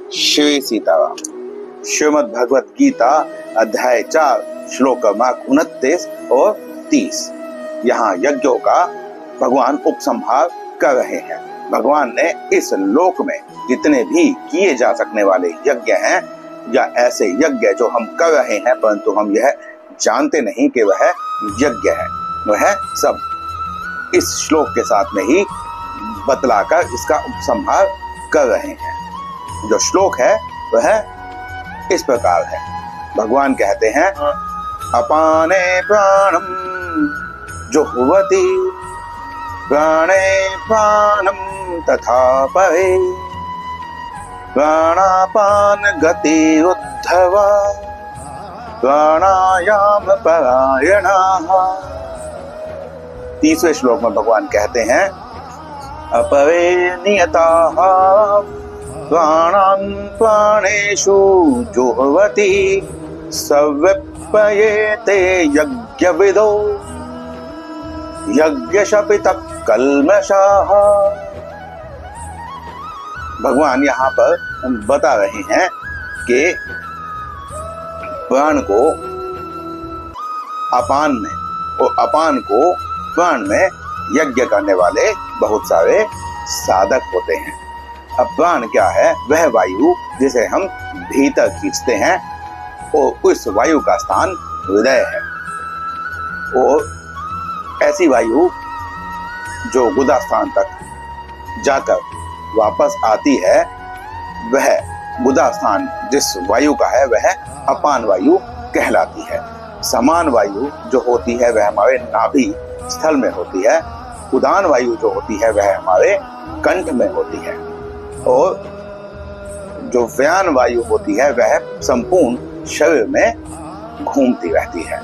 श्री सीताराम। श्रीमद् भगवत गीता अध्याय 4 श्लोक क्रमांक 29 और 30। यहाँ यज्ञों का भगवान उपसंहार कर रहे हैं। भगवान ने इस लोक में जितने भी किए जा सकने वाले यज्ञ हैं या ऐसे यज्ञ जो हम कर रहे हैं परंतु हम यह जानते नहीं कि वह यज्ञ है, वह सब इस श्लोक के साथ में ही बतलाकर इसका उपसंहार कर रहे हैं। जो श्लोक है वह इस प्रकार है। भगवान कहते हैं, अपाने प्राणम जुह्वति प्राणे प्राणम तथा परे प्राणापान गति उद्धव प्राणायाम परायणाः। 30वें श्लोक में भगवान कहते हैं, अपरे नियताः प्राणान् प्राणेषु जुह्वति सविप्येते यज्ञविदो यज्ञशपितः कल्मषाः। भगवान यहाँ पर बता रहे हैं कि प्राण को अपान में और अपान को प्राण में यज्ञ करने वाले बहुत सारे साधक होते हैं। अब प्राण क्या है? वह वायु जिसे हम भीतर खींचते हैं और उस वायु का स्थान हृदय है। और ऐसी वायु जो गुदा स्थान तक जाकर वापस आती है, वह गुदा स्थान जिस वायु का है वह अपान वायु कहलाती है। समान वायु जो होती है वह हमारे नाभि स्थल में होती है। उदान वायु जो होती है वह हमारे कंठ में होती है और जो व्यान वायु होती है वह संपूर्ण शरीर में घूमती रहती है।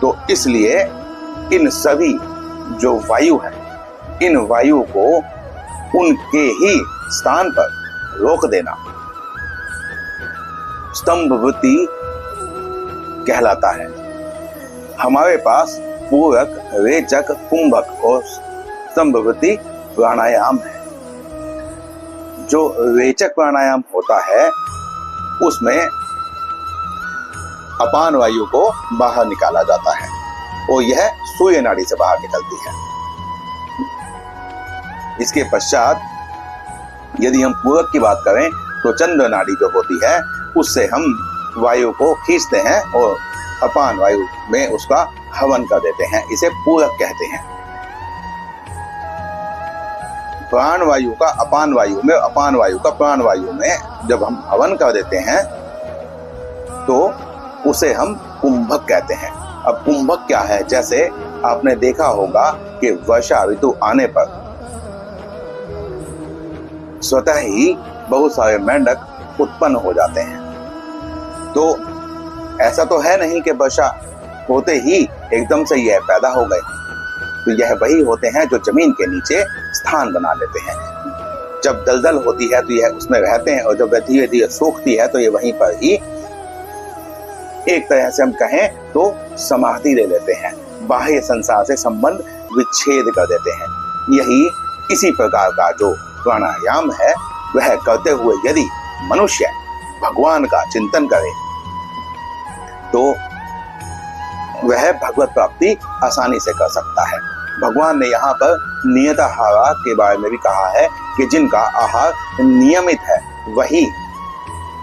तो इसलिए इन सभी जो वायु है, इन वायु को उनके ही स्थान पर रोक देना स्तंभ वृत्ति कहलाता है। हमारे पास पूरक, रेचक, कुंभक और स्तंभ वृत्ति प्राणायाम है। जो रेचक प्राणायाम होता है उसमें अपान वायु को बाहर निकाला जाता है और यह सूर्य नाड़ी से बाहर निकलती है। इसके पश्चात यदि हम पूरक की बात करें तो चंद्र नाड़ी जो होती है उससे हम वायु को खींचते हैं और अपान वायु में उसका हवन कर देते हैं। इसे पूरक कहते हैं। प्राण वायु का अपान वायु में, अपान वायु का प्राण वायु में जब हम हवन कर देते हैं तो उसे हम कुंभक कहते हैं। अब कुंभक क्या है? जैसे आपने देखा होगा कि वर्षा ऋतु आने पर स्वतः ही बहुत सारे मेंढक उत्पन्न हो जाते हैं। तो ऐसा तो है नहीं कि वर्षा होते ही एकदम से यह पैदा हो गए। तो यह वही होते हैं जो जमीन के नीचे स्थान बना लेते हैं। जब दलदल होती है तो यह उसमें रहते हैं और जब वह धीरे धीरे सूखती है तो ये वहीं पर ही एक तरह से हम कहें तो समाधि ले लेते हैं, बाह्य संसार से संबंध विच्छेद कर देते हैं। यही इसी प्रकार का जो प्राणायाम है वह करते हुए यदि मनुष्य भगवान का चिंतन करे तो वह भगवत प्राप्ति आसानी से कर सकता है। भगवान ने यहाँ पर नियत आहार के बारे में भी कहा है कि जिनका आहार नियमित है वही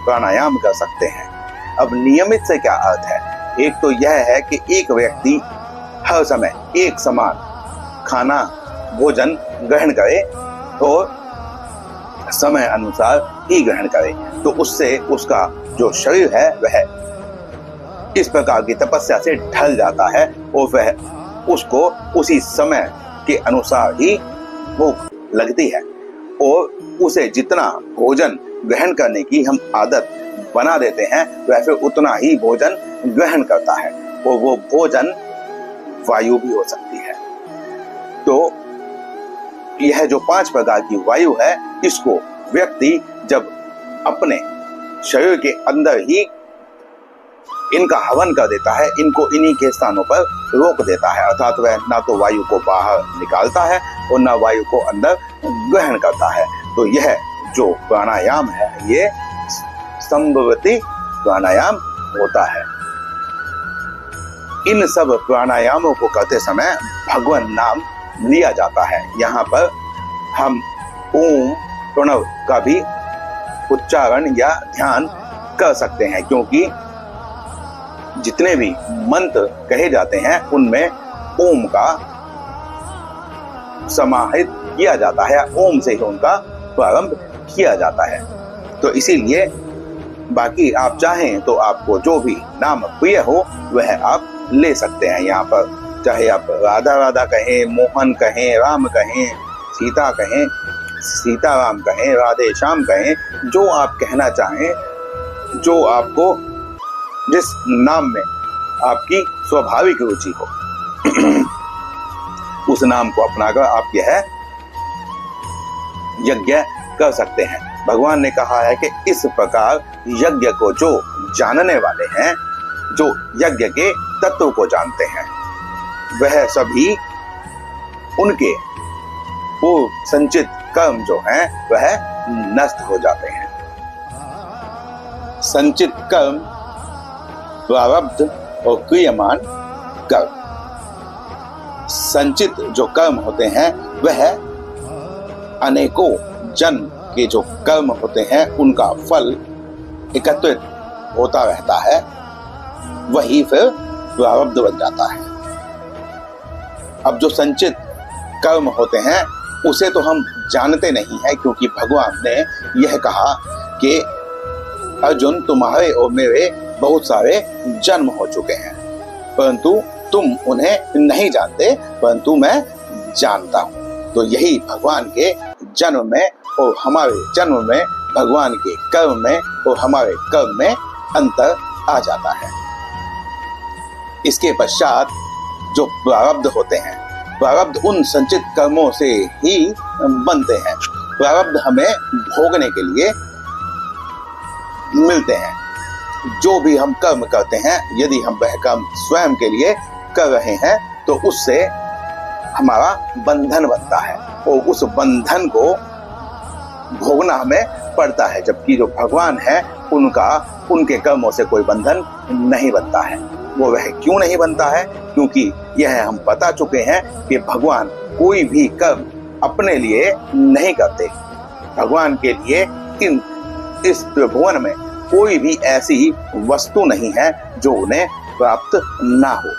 प्राणायाम कर सकते हैं। अब नियमित से क्या अर्थ है? एक तो यह है कि एक व्यक्ति हर समय एक समान खाना भोजन ग्रहण करे और समय अनुसार ही ग्रहण करे, तो उससे उसका जो शरीर है वह इस प्रकार की तपस्या से ढल जाता है और वह उसको उसी समय के अनुसार ही भूख लगती है और उसे जितना भोजन ग्रहण करने की हम आदत बना देते हैं वह फिर उतना ही भोजन ग्रहण करता है और वो भोजन वायु भी हो सकती है। तो यह जो 5 प्रकार की वायु है इसको व्यक्ति जब अपने शरीर के अंदर ही इनका हवन कर देता है, इनको इन्हीं के स्थानों पर रोक देता है, अर्थात वह ना तो वायु को बाहर निकालता है और ना वायु को अंदर ग्रहण करता है। तो यह जो प्राणायाम है ये संभवती प्राणायाम होता है। इन सब प्राणायामों को करते समय भगवान नाम लिया जाता है। यहाँ पर हम ओम प्रणव का भी उच्चारण या ध्यान कर सकते हैं, क्योंकि जितने भी मंत्र कहे जाते हैं उनमें ओम का समाहित किया जाता है, ओम से ही उनका प्रारंभ किया जाता है। तो इसीलिए बाकी आप चाहें तो आपको जो भी नाम प्रिय हो वह आप ले सकते हैं यहाँ पर, चाहे आप राधा राधा कहें, मोहन कहें, राम कहें, सीता कहें, सीताराम कहें, राधे श्याम कहें, जो आप कहना चाहें, जो आपको जिस नाम में आपकी स्वाभाविक रुचि हो उस नाम को अपनाकर आप यह यज्ञ कर सकते हैं। भगवान ने कहा है कि इस प्रकार यज्ञ को जो जानने वाले हैं, जो यज्ञ के तत्व को जानते हैं, वह सभी उनके पूर्व संचित कर्म जो हैं वह नष्ट हो जाते हैं। संचित कर्म, प्रारब्ध और क्रियमान कर्म। संचित जो कर्म होते हैं वह अनेकों जन्म के जो कर्म होते हैं उनका फल एकत्रित होता रहता है, वही फिर प्रारब्ध बन जाता है। अब जो संचित कर्म होते हैं उसे तो हम जानते नहीं है, क्योंकि भगवान ने यह कहा कि अर्जुन, तुम्हारे और मेरे बहुत सारे जन्म हो चुके हैं, परंतु तुम उन्हें नहीं जानते, परंतु मैं जानता हूं। तो यही भगवान के जन्म में और हमारे जन्म में, भगवान के कर्म में और हमारे कर्म में अंतर आ जाता है। इसके पश्चात जो प्रारब्ध होते हैं, प्रारब्ध उन संचित कर्मों से ही बनते हैं। प्रारब्ध हमें भोगने के लिए मिलते हैं। जो भी हम कर्म करते हैं, यदि हम वह कर्म स्वयं के लिए कर रहे हैं तो उससे हमारा बंधन बनता है और उस बंधन को भोगना हमें पड़ता है। जबकि जो भगवान है उनके कर्मों से कोई बंधन नहीं बनता है। वो वह क्यों नहीं बनता है? क्योंकि यह हम बता चुके हैं कि भगवान कोई भी कर्म अपने लिए नहीं करते। भगवान के लिए इस त्रिभुवन में कोई भी ऐसी वस्तु नहीं है जो उन्हें प्राप्त ना हो।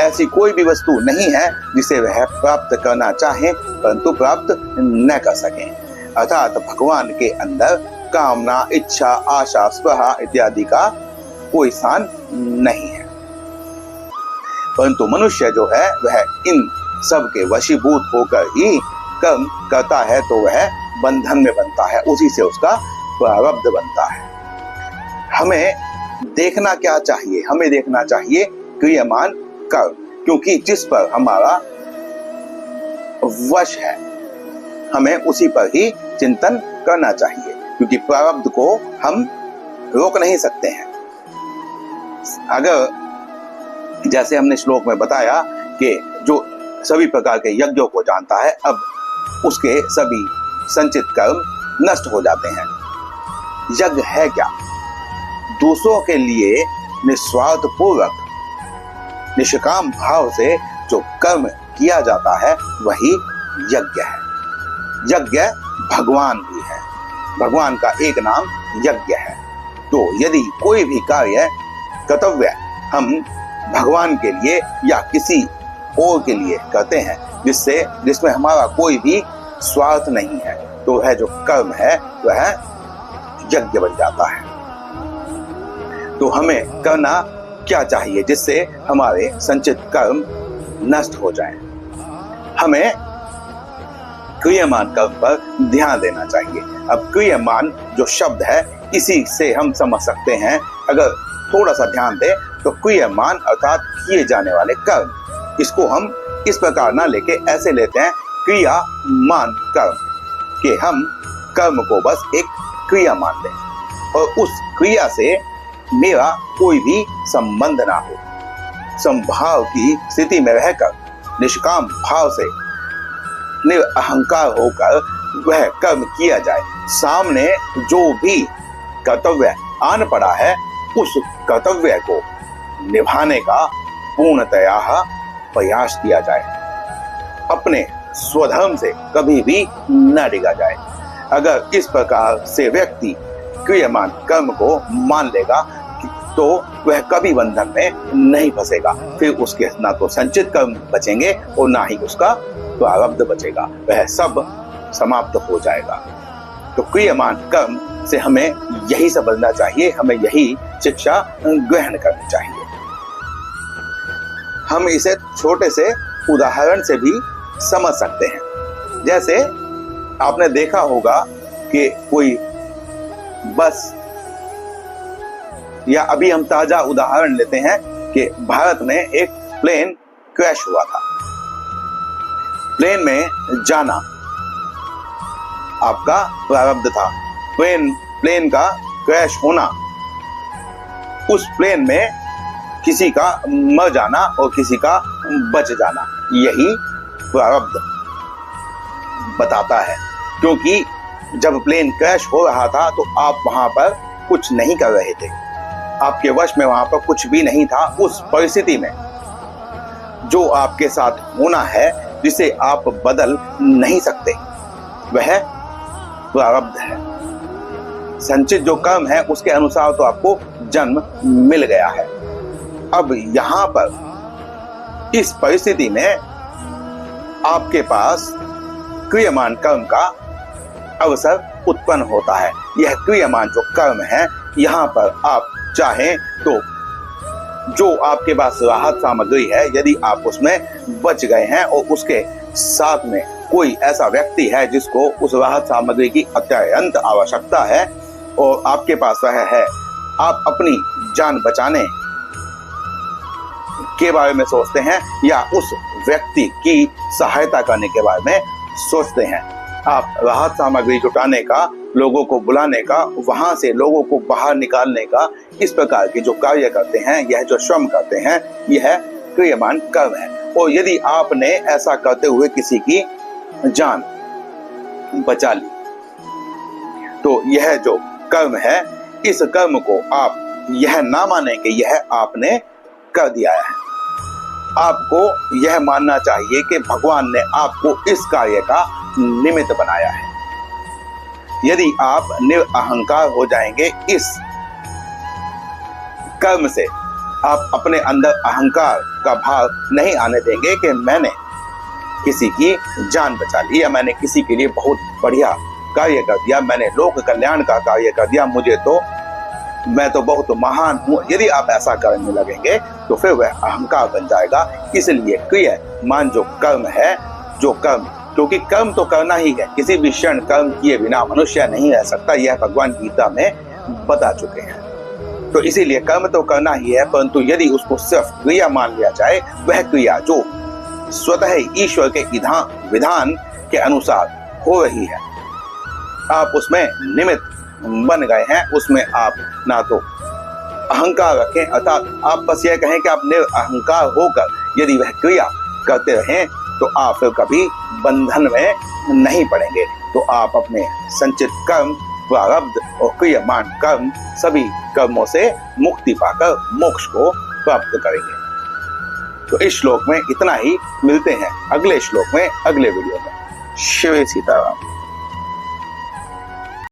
ऐसी कोई भी वस्तु नहीं है जिसे वह प्राप्त करना चाहें परंतु प्राप्त न कर सकें। अर्थात भगवान के अंदर कामना, इच्छा, आशा, स्पृहा इत्यादि का कोई स्थान नहीं है। परंतु मनुष्य जो है वह इन सब के वशीभूत होकर ही कर्म करता है, तो वह बंधन में बनता है, उसी से उसका प्रारब्ध बनता है। हमें देखना क्या चाहिए? हमें देखना चाहिए क्रियमान कर्म, क्योंकि जिस पर हमारा वश है हमें उसी पर ही चिंतन करना चाहिए, क्योंकि प्रारब्ध को हम रोक नहीं सकते हैं। अगर जैसे हमने श्लोक में बताया कि जो सभी प्रकार के यज्ञों को जानता है, अब उसके सभी संचित कर्म नष्ट हो जाते हैं। यज्ञ है क्या? दूसरों के लिए निस्वार्थ पूर्वक निष्काम भाव से जो कर्म किया जाता है वही यज्ञ है। यज्ञ भगवान भी है, भगवान का एक नाम यज्ञ है। तो यदि कोई भी कार्य, कर्तव्य हम भगवान के लिए या किसी और के लिए करते हैं जिसमें हमारा कोई भी स्वार्थ नहीं है, तो वह जो कर्म है वह यज्ञ बन जाता है। तो हमें करना क्या चाहिए जिससे हमारे संचित कर्म नष्ट हो जाएं? हमें क्रियमान कर्म पर ध्यान देना चाहिए। अब क्रियमान जो शब्द है इसी से हम समझ सकते हैं। अगर थोड़ा सा ध्यान दें तो क्रियमान अर्थात किए जाने वाले कर्म, इसको हम इस प्रकार ना लेके ऐसे लेते हैं क्रियामान कर्म, कि हम कर्म को बस एक क्रिया मान लें और उस क्रिया से मेरा कोई भी संबंध ना हो। संभाव की स्थिति में रहकर निष्काम भाव से निरअहंकार होकर वह कर्म किया जाए। सामने जो भी कर्तव्य आन पड़ा है, उस कर्तव्य को निभाने का पूर्णतया प्रयास किया जाए। अपने स्वधर्म से कभी भी न डिगा जाए। अगर इस प्रकार से व्यक्ति क्रियमान कर्म को मान लेगा तो वह कभी बंधन में नहीं फंसेगा। फिर उसके ना तो संचित कर्म बचेंगे और ना ही उसका प्रारब्ध बचेगा, वह सब समाप्त हो जाएगा। तो क्रियमान कर्म से हमें यही समझना चाहिए, हमें यही शिक्षा ग्रहण करनी चाहिए। हम इसे छोटे से उदाहरण से भी समझ सकते हैं। जैसे आपने देखा होगा कि कोई बस, या अभी हम ताजा उदाहरण लेते हैं कि भारत में एक प्लेन क्रैश हुआ था। प्लेन में जाना आपका प्रारब्ध था। प्लेन का क्रैश होना, उस प्लेन में किसी का मर जाना और किसी का बच जाना, यही प्रारब्ध बताता है। क्योंकि जब प्लेन क्रैश हो रहा था तो आप वहां पर कुछ नहीं कर रहे थे, आपके वश में वहां पर कुछ भी नहीं था। उस परिस्थिति में जो आपके साथ होना है, जिसे आप बदल नहीं सकते, वह प्रारब्ध है। संचित जो कर्म है उसके अनुसार तो आपको जन्म मिल गया है। अब यहां पर इस परिस्थिति में आपके पास क्रियमान कर्म का अवसर उत्पन्न होता है। यह क्रियमान जो कर्म है, यहाँ पर आप चाहें तो जो आपके पास राहत सामग्री है, यदि आप उसमें बच गए हैं और उसके साथ में कोई ऐसा व्यक्ति है जिसको उस राहत सामग्री की अत्यंत आवश्यकता है और आपके पास वह है, आप अपनी जान बचाने के बारे में सोचते हैं या उस व्यक्ति की सहायता करने के बारे में सोचते हैं। आप राहत सामग्री जुटाने का, लोगों को बुलाने का, वहां से लोगों को बाहर निकालने का, इस प्रकार के जो कार्य करते हैं, यह जो श्रम करते हैं, यह क्रियमान कर्म है। और यदि आपने ऐसा करते हुए किसी की जान बचा ली तो यह जो कर्म है, इस कर्म को आप यह ना माने कि यह आपने कर दिया है। आपको यह मानना चाहिए कि भगवान ने आपको इस कार्य का निमित्त बनाया है। यदि आप निरअहंकार हो जाएंगे इस कर्म से, आप अपने अंदर अहंकार का भाव नहीं आने देंगे कि मैंने किसी की जान बचा ली या मैंने किसी के लिए बहुत बढ़िया कार्य कर दिया, मैंने लोक कल्याण का कार्य कर दिया, मैं तो बहुत महान हूं। यदि आप ऐसा करने लगेंगे तो फिर वह अहंकार बन जाएगा। इसलिए क्रियमान जो कर्म है, जो कर्म, क्योंकि कर्म तो करना ही है, किसी भी क्षण कर्म किए बिना मनुष्य नहीं रह सकता, यह भगवान गीता में बता चुके हैं। तो इसीलिए कर्म तो करना ही है, परंतु यदि उसको सिर्फ क्रिया मान लिया जाए, वह क्रिया जो स्वतः ईश्वर के विधान के अनुसार हो रही है, आप उसमें निमित्त बन गए हैं, उसमें आप ना तो अहंकार रखें, अर्थात आप बस यह कहें कि आप निरअहंकार होकर यदि वह क्रिया करते रहें तो आप फिर कभी बंधन में नहीं पड़ेंगे। तो आप अपने संचित कर्म, प्रारब्ध और क्रियमान कर्म, सभी कर्मों से मुक्ति पाकर मोक्ष को प्राप्त करेंगे। तो इस श्लोक में इतना ही। मिलते हैं अगले श्लोक में, अगले वीडियो में। शिव सीताराम।